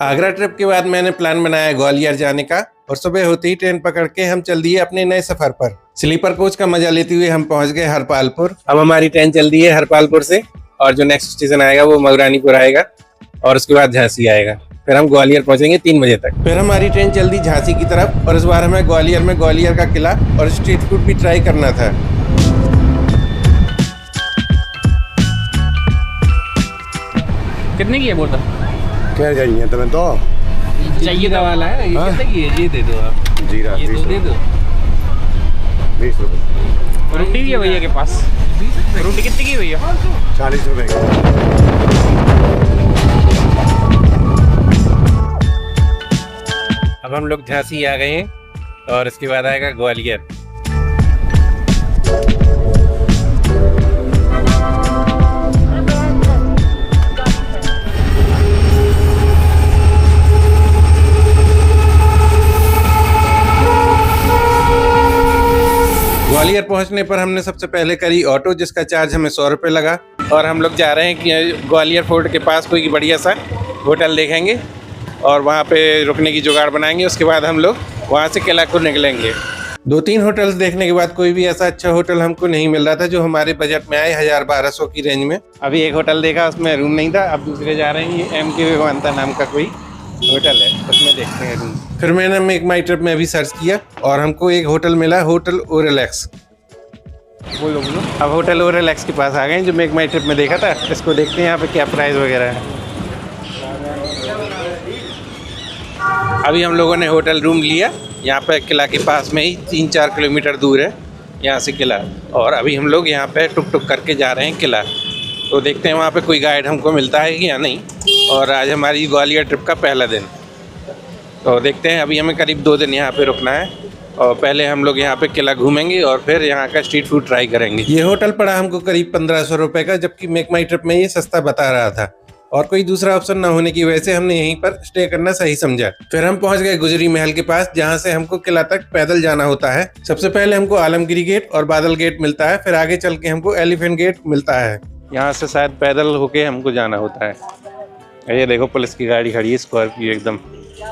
Agra trip के बाद मैंने प्लान बनाया ग्वालियर जाने का और सुबह होते ही ट्रेन पकड़ के हम चल दिए अपने नए सफर पर। स्लीपर कोच का मजा लेते हुए हम पहुंच गए हरपालपुर। अब हमारी ट्रेन चल दी है हरपालपुर से और जो नेक्स्ट स्टेशन आएगा वो मऊरानीपुर आएगा और उसके बाद झांसी आएगा। फिर हम ग्वालियर पहुंचेंगे 3 बजे तक। फिर हमारी ट्रेन चल दी झांसी की तरफ और इस बार हमें ग्वालियर में ग्वालियर का किला और स्ट्रीट फूड भी ट्राई करना था। कितने की है बोतल? क्या चाहिए तुम्हें तो? चाहिए तो वाला है ये। कितने की है? ये दे दो आप। जीरा ये 2 दे दो। 20 रुपये। रोटी भी है भैया के पास? रोटी कितने की है भैया? 40 रुपये की। अब हम लोग झांसी आ गए हैं और इसके बाद आएगा ग्वालियर। ग्वालियर पहुंचने पर हमने सबसे पहले करी ऑटो, जिसका चार्ज हमें 100 रुपये लगा और हम लोग जा रहे हैं कि ग्वालियर फोर्ट के पास कोई बढ़िया सा होटल देखेंगे और वहाँ पे रुकने की जुगाड़ बनाएंगे। उसके बाद हम लोग वहाँ से किला को निकलेंगे। 2-3 होटल्स देखने के बाद कोई भी ऐसा अच्छा होटल हमको नहीं मिल रहा था जो हमारे बजट में आए 1000-1200 की रेंज में। अभी एक होटल देखा, उसमें रूम नहीं था। अब दूसरे जा रहे हैं, ये MK विवेकानंद नाम का कोई होटल है, उसमें देखते हैं रूम। फिर मैंने मेक माई ट्रिप में भी सर्च किया और हमको एक होटल मिला, होटल ओरेलेक्स। बोलो बोलो। अब होटल ओरेलेक्स के पास आ गए जो मेक माई ट्रिप में देखा था। इसको देखते हैं यहाँ पे क्या प्राइस वगैरह है। अभी हम लोगों ने होटल रूम लिया, यहाँ पे किला के पास में ही 3-4 किलोमीटर दूर है यहाँ से किला। और अभी हम लोग यहाँ पे टुक टुक करके जा रहे हैं किला। तो देखते हैं वहाँ पे कोई गाइड हमको मिलता है कि या नहीं। और आज हमारी ग्वालियर ट्रिप का पहला दिन, तो देखते हैं। अभी हमें करीब 2 दिन यहाँ पे रुकना है और पहले हम लोग यहाँ पे किला घूमेंगे और फिर यहाँ का स्ट्रीट फूड ट्राई करेंगे। ये होटल पड़ा हमको करीब 1500 रुपये का, जबकि मेक माई ट्रिप में ये सस्ता बता रहा था और कोई दूसरा ऑप्शन ना होने की वजह से हमने यहीं पर स्टे करना सही समझा। फिर हम पहुंच गए गुजरी महल के पास, जहां से हमको किला तक पैदल जाना होता है। सबसे पहले हमको आलमगिरी गेट और बादल गेट मिलता है, फिर आगे चल के हमको एलिफेंट गेट मिलता है। यहाँ से शायद पैदल होके हमको जाना होता है। ये देखो पुलिस की गाड़ी खड़ी है, स्कॉर्पियो, एकदम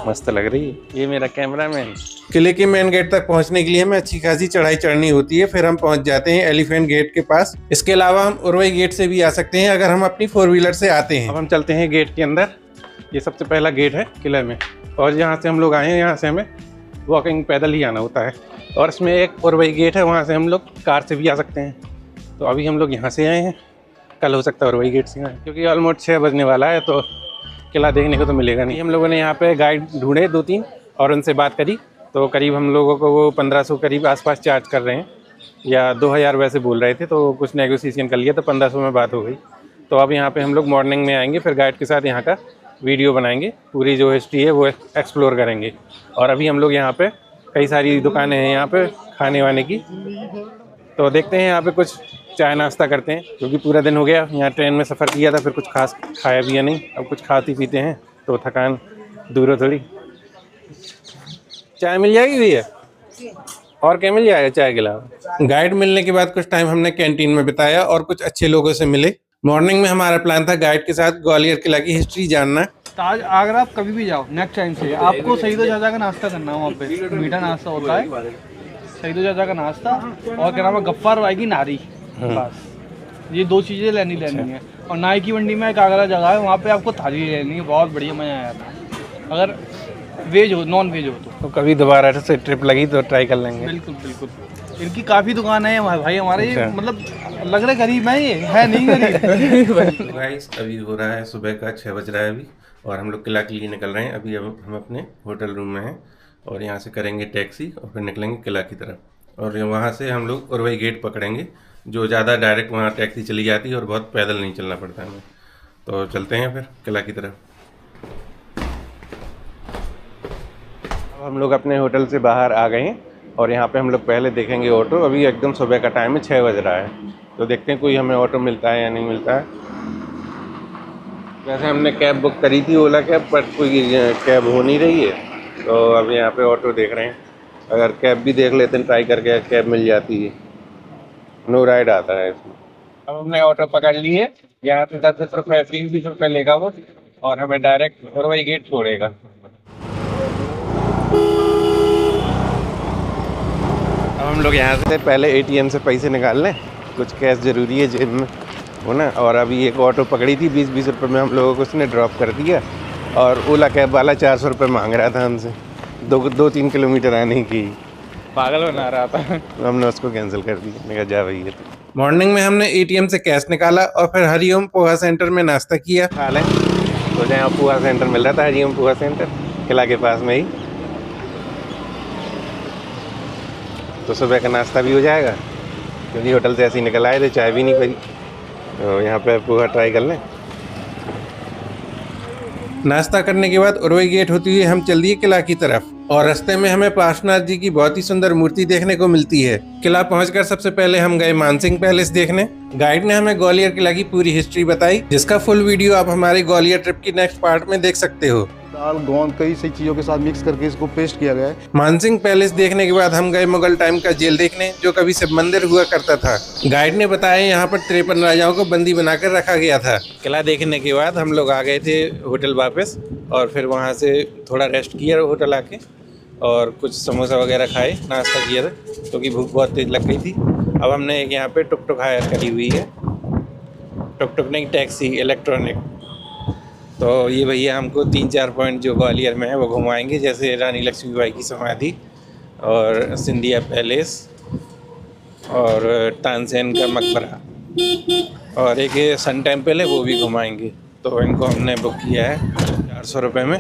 मस्त लग रही है। ये मेरा कैमरामैन। किले के मेन गेट तक पहुंचने के लिए हमें अच्छी खासी चढ़ाई चढ़नी होती है। फिर हम पहुंच जाते हैं एलिफेंट गेट के पास। इसके अलावा हम उरवई गेट से भी आ सकते हैं अगर हम अपनी 4 व्हीलर से आते हैं। अब हम चलते हैं गेट के अंदर। ये सबसे पहला गेट है किले में और यहाँ से हम लोग आए हैं, यहाँ से हमें वॉकिंग पैदल ही आना होता है। और इसमें एक उरवई गेट है, वहाँ से हम लोग कार से भी आ सकते हैं। तो अभी हम लोग यहाँ से आए हैं, कल हो सकता है उरवई गेट से आए, क्योंकि ऑलमोस्ट 6 बजने वाला है तो किला देखने को तो मिलेगा नहीं। हम लोगों ने यहाँ पे गाइड ढूंढे 2-3 और उनसे बात करी तो करीब हम लोगों को वो 1500 करीब आसपास चार्ज कर रहे हैं, या 2000 वैसे बोल रहे थे। तो कुछ नेगोशिएशन कर लिया तो 1500 में बात हो गई। तो अब यहाँ पे हम लोग मॉर्निंग में आएंगे, फिर गाइड के साथ यहाँ का वीडियो बनाएंगे, पूरी जो हिस्ट्री है वो एक्सप्लोर करेंगे। और अभी हम लोग यहाँ पे कई सारी दुकानें हैं यहाँ पे खाने वाने की, तो देखते हैं यहाँ पे कुछ चाय नाश्ता करते हैं, क्योंकि पूरा दिन हो गया यहाँ ट्रेन में सफ़र किया था, फिर कुछ खास खाया भी है नहीं। अब कुछ खाते पीते हैं तो थकान दूर हो थोड़ी। चाय मिल जाएगी भैया? और क्या मिल जाएगा चाय के अलावा? गाइड मिलने के बाद कुछ टाइम हमने कैंटीन में बिताया और कुछ अच्छे लोगों से मिले। मॉर्निंग में हमारा प्लान था गाइड के साथ ग्वालियर किला की हिस्ट्री जानना। ताज आगरा आप कभी भी जाओ नेक्स्ट टाइम से आपको शहीदो चाचा का नाश्ता करना है। वहाँ पे मीठा नाश्ता होता है, शहीदो चाचा का नाश्ता और क्या नाम है, गफ्फार भाई की नारी। बस ये 2 चीज़ें लेनी है। और नाई की मंडी में एक आगरा जगह है, वहाँ पे आपको थाली लेनी है, बहुत बढ़िया मज़ा आया था। अगर वेज हो नॉन वेज हो तो कभी दोबारा से ट्रिप लगी तो ट्राई कर लेंगे। बिल्कुल बिल्कुल। इनकी काफ़ी दुकान है भाई हमारे। मतलब लग रहा गरीब है, ये है नहीं गरीब। गाइस अभी हो रहा है सुबह का 6 बज रहा है अभी और हम लोग किला के लिए निकल रहे हैं। अभी अब हम अपने होटल रूम में हैं और यहाँ से करेंगे टैक्सी और फिर निकलेंगे किला की तरफ। और वहाँ से हम लोग उरवई गेट पकड़ेंगे, जो ज़्यादा डायरेक्ट वहाँ टैक्सी चली जाती है और बहुत पैदल नहीं चलना पड़ता हमें। तो चलते हैं फिर किला की तरफ। अब हम लोग अपने होटल से बाहर आ गए हैं और यहाँ पे हम लोग पहले देखेंगे ऑटो। अभी एकदम सुबह का टाइम है, 6 बज रहा है, तो देखते हैं कोई हमें ऑटो मिलता है या नहीं मिलता है। वैसे हमने कैब बुक करी थी, ओला कैब, पर कोई कैब हो नहीं रही है, तो अब यहाँ पे ऑटो देख रहे हैं। अगर कैब भी देख लेते हैं ट्राई करके, कैब मिल जाती है। नो राइड आता है इसमें। अब हमने ऑटो पकड़ ली है, यहाँ पे 10 रुपये 20 रुपये लेगा वो। और हमें डायरेक्ट उरवई गेट छोड़ेगा। अब हम लोग यहाँ से पहले एटीएम से पैसे निकाल लें, कुछ कैश ज़रूरी है जेब में वो ना। और अभी एक ऑटो पकड़ी थी 20-20 रुपये में, हम लोगों को उसने ड्रॉप कर दिया। और ओला कैब वाला 400 रुपये मांग रहा था हमसे 2-3 किलोमीटर आने की, पागल बना रहा था। हमने उसको कैंसिल कर दिया। मैं कहा जा भैया। मॉर्निंग में हमने एटीएम से कैश निकाला और फिर हरिओम पोहा सेंटर में नाश्ता किया। खा लें तो जहाँ पोहा सेंटर मिल रहा था, हरिओम पोहा सेंटर किला के पास में ही, तो सुबह का नाश्ता भी हो जाएगा क्योंकि होटल से ऐसे ही निकल आए थे, चाय भी नहीं पी। तो यहाँ पे पोहा ट्राई कर लें। नाश्ता करने के बाद उरवई गेट होती हुई हम चल दिए किला की तरफ और रास्ते में हमें पार्श्वनाथ जी की बहुत ही सुंदर मूर्ति देखने को मिलती है। किला पहुंचकर सबसे पहले हम गए मानसिंह पैलेस देखने। गाइड ने हमें ग्वालियर किला की पूरी हिस्ट्री बताई, जिसका फुल वीडियो आप हमारे ग्वालियर ट्रिप की नेक्स्ट पार्ट में देख सकते हो। दाल गोंद कई सही चीज़ों के साथ मिक्स करके इसको पेस्ट किया गया है। मानसिंह पैलेस देखने के बाद हम गए मुगल टाइम का जेल देखने, जो कभी शिव मंदिर हुआ करता था। गाइड ने बताया यहाँ पर 53 राजाओं को बंदी बनाकर रखा गया था। किला देखने के बाद हम लोग आ गए थे होटल वापस और फिर वहाँ से थोड़ा रेस्ट किया होटल आके और कुछ समोसा वगैरह खाए, नाश्ता किया था क्योंकि भूख बहुत तेज लग गई थी। अब हमने एक यहाँ पे टुक टुक हायर करी हुई है, टुक टुक नहीं टैक्सी इलेक्ट्रॉनिक। तो ये भैया हमको 3-4 पॉइंट जो ग्वालियर में है वो घुमाएंगे, जैसे रानी लक्ष्मीबाई की समाधि और सिंधिया पैलेस और तानसेन का मकबरा और एक सन टेम्पल है वो भी घुमाएंगे। तो इनको हमने बुक किया है 400 रुपये में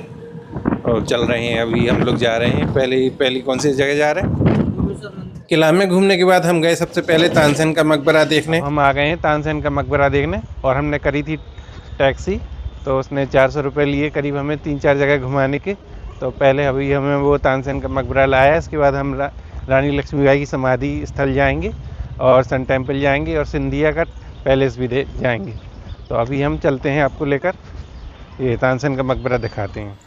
और चल रहे हैं। अभी हम लोग जा रहे हैं। पहली कौन सी जगह जा रहे हैं? किला में घूमने के बाद हम गए सबसे पहले तानसेन का मकबरा देखने। हम आ गए हैं तानसेन का मकबरा देखने और हमने करी थी टैक्सी, तो उसने 400 रुपये लिए करीब हमें 3-4 जगह घुमाने के। तो पहले अभी हमें वो तानसेन का मकबरा लाया, इसके बाद हम रानी लक्ष्मीबाई की समाधि स्थल जाएंगे और सन टेम्पल जाएंगे और सिंधिया का पैलेस भी जाएंगे। तो अभी हम चलते हैं, आपको लेकर ये तानसेन का मकबरा दिखाते हैं।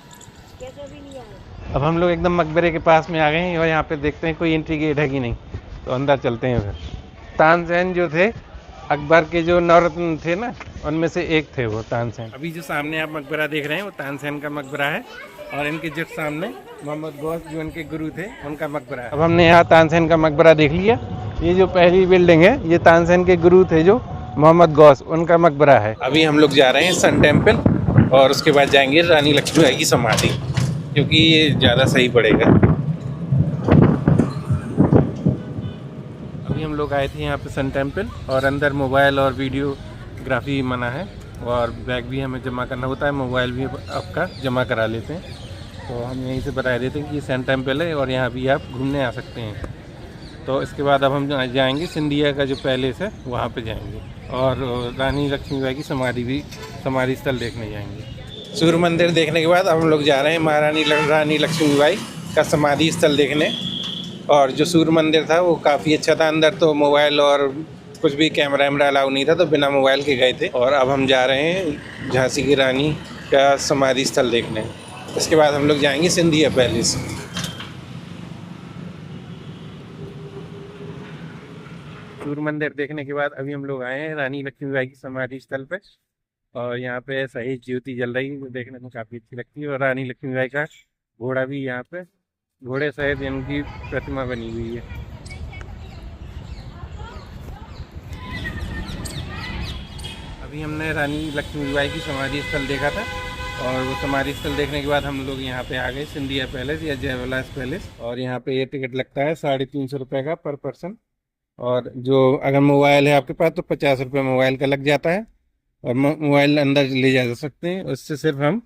अब हम लोग एकदम मकबरे के पास में आ गए हैं और यहाँ पे देखते हैं कोई एंट्री गेट है कि नहीं, तो अंदर चलते हैं। फिर तानसेन जो थे अकबर के जो नौरत्न थे ना, उनमें से एक थे वो तानसेन। अभी जो सामने आप मकबरा देख रहे हैं वो तानसेन का मकबरा है और इनके जस्ट सामने मोहम्मद गौस जो इनके गुरु थे उनका मकबरा है। अब हमने यहाँ तानसेन का मकबरा देख लिया। ये जो पहली बिल्डिंग है ये तानसेन के गुरु थे जो मोहम्मद गौस, उनका मकबरा है। अभी हम लोग जा रहे हैं सन टेम्पल और उसके बाद जाएंगे रानी लक्ष्मीबाई की समाधि, क्योंकि ये ज़्यादा सही पड़ेगा। अभी हम लोग आए थे यहाँ पे सन टेम्पल और अंदर मोबाइल और वीडियोग्राफी मना है और बैग भी हमें जमा करना होता है, मोबाइल भी आपका जमा करा लेते हैं। तो हम यहीं से बता देते हैं कि ये सन टेम्पल है और यहाँ भी आप घूमने आ सकते हैं। तो इसके बाद अब हम जाएंगे सिंधिया का जो पैलेस है वहाँ पे जाएंगे और रानी लक्ष्मीबाई की समाधि स्थल देखने जाएंगे। सूर्य मंदिर देखने के बाद हम लोग जा रहे हैं महारानी रानी लक्ष्मीबाई का समाधि स्थल देखने। और जो सूर्य मंदिर था वो काफ़ी अच्छा था, अंदर तो मोबाइल और कुछ भी कैमरा वैमरा अलाउ नहीं था, तो बिना मोबाइल के गए थे। और अब हम जा रहे हैं झांसी की रानी का समाधि स्थल देखने। इसके बाद हम लोग जाएंगे सिंधिया पैलेस। सूर्य मंदिर देखने के बाद अभी हम लोग आए हैं रानी लक्ष्मीबाई की समाधि स्थल पे और यहाँ पे सही ज्योति जल रही है, देखने में काफ़ी अच्छी लगती है। और रानी लक्ष्मीबाई का घोड़ा भी यहाँ पे, घोड़े सहित इनकी प्रतिमा बनी हुई है। अभी हमने रानी लक्ष्मीबाई की समाधि स्थल देखा था और वो समाधि स्थल देखने के बाद हम लोग यहाँ पे आ गए सिंधिया पैलेस या जयविलास पैलेस। और यहाँ पे ये टिकट लगता है 350 रुपये का पर पर्सन। और जो अगर मोबाइल है आपके पास तो 50 रुपये मोबाइल का लग जाता है और मोबाइल अंदर ले जा सकते हैं। उससे सिर्फ हम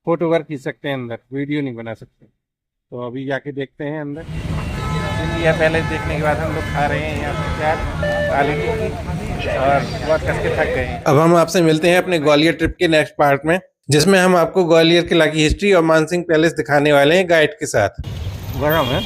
फोटो वर्क खींच सकते हैं, अंदर वीडियो नहीं बना सकते। तो अभी जाके देखते हैं अंदर। सिंधिया पैलेस देखने के बाद हम लोग खा रहे हैं यहाँ पे चाट आलू टिक्की और बहुत कस के थक गए हैं। अब हम आपसे मिलते हैं अपने ग्वालियर ट्रिप के नेक्स्ट पार्ट में, जिसमें हम आपको ग्वालियर किला की हिस्ट्री और मानसिंह पैलेस दिखाने वाले हैं गाइड के साथ। गरम है।